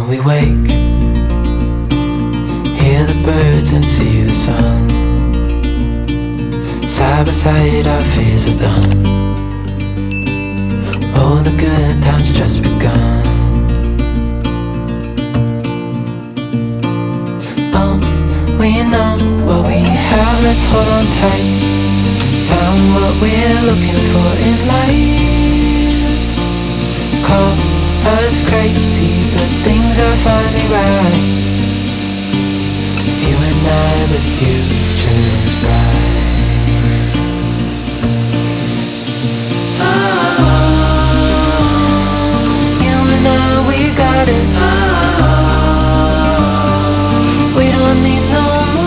we wake, hear the birds and see the sun. Side by side our fears are done. Oh, the good times just begun. We know what we have, let's hold on tight. Found what we're looking for in life. Call us crazy, but things are finally right. With you and I, the future is bright. You and I, we got it. We don't need no more.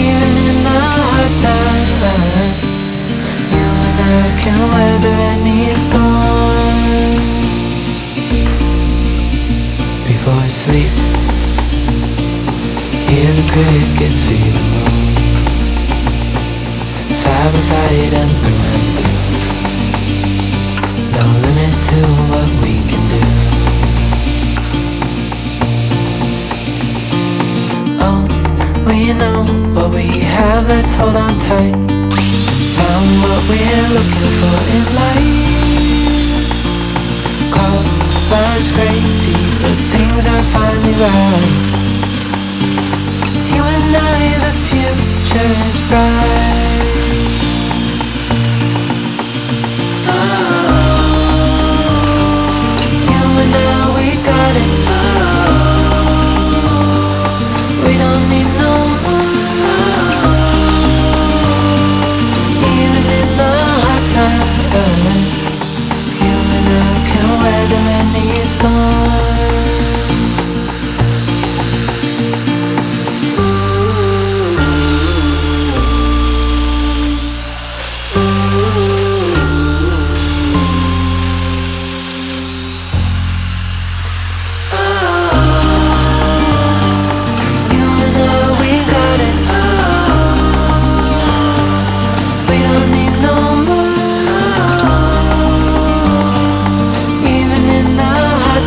Even in the hard time, you and I can weather any storm. Before I sleep, hear the crickets, see the moon. Side by side and through. No limit to what we can do. We know what we have, let's hold on tight. Found what we're looking for in life. Call us crazy, but things are finally right. With you and I, the future is bright. You and I, we got it. We don't need no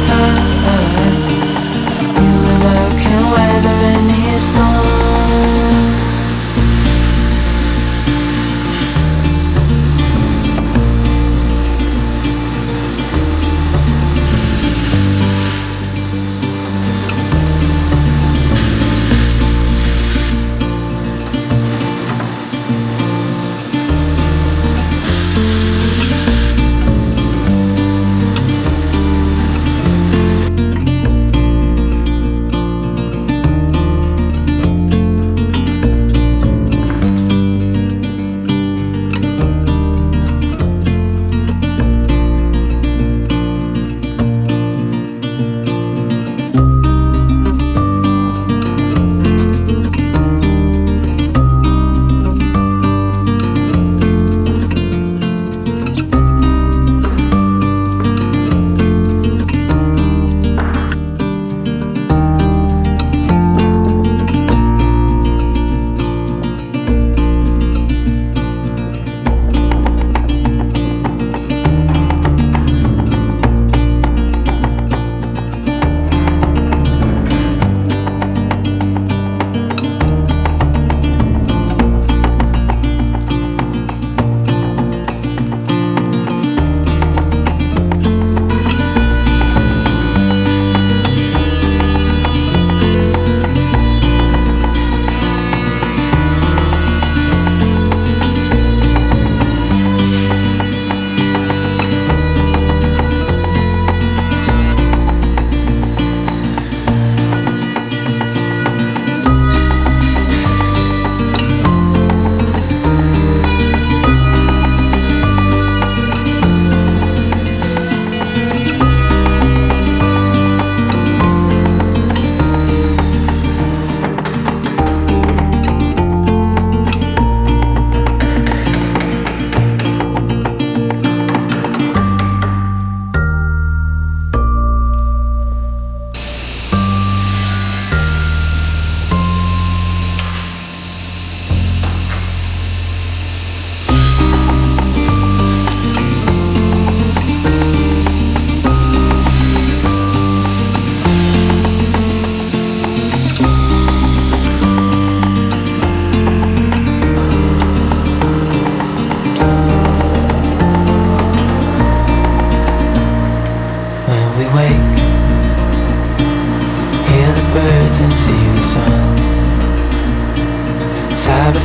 time.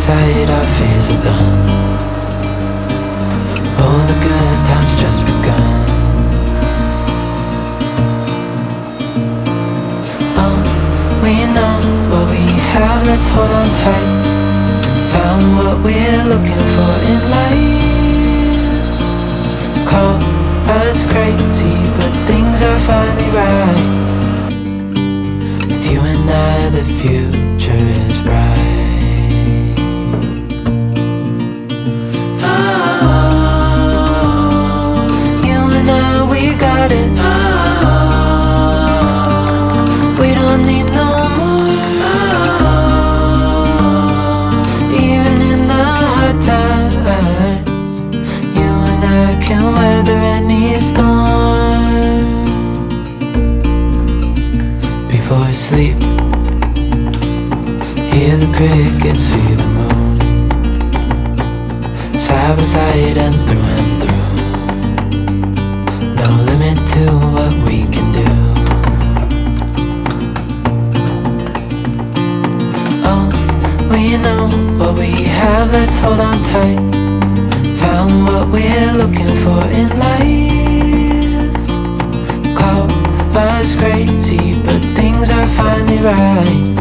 aside, our fears are done. All the good times just begun. Oh, we know what we have, let's hold on tight. Found what we're looking for in life. Call us crazy, but things are finally right. With you and I, the future is bright. Sleep, hear the crickets, see the moon, side by side and through, no limit to what we can do. Oh, we know what we have, let's hold on tight. Found what we're looking for in life. Call us crazy, but things are finally right.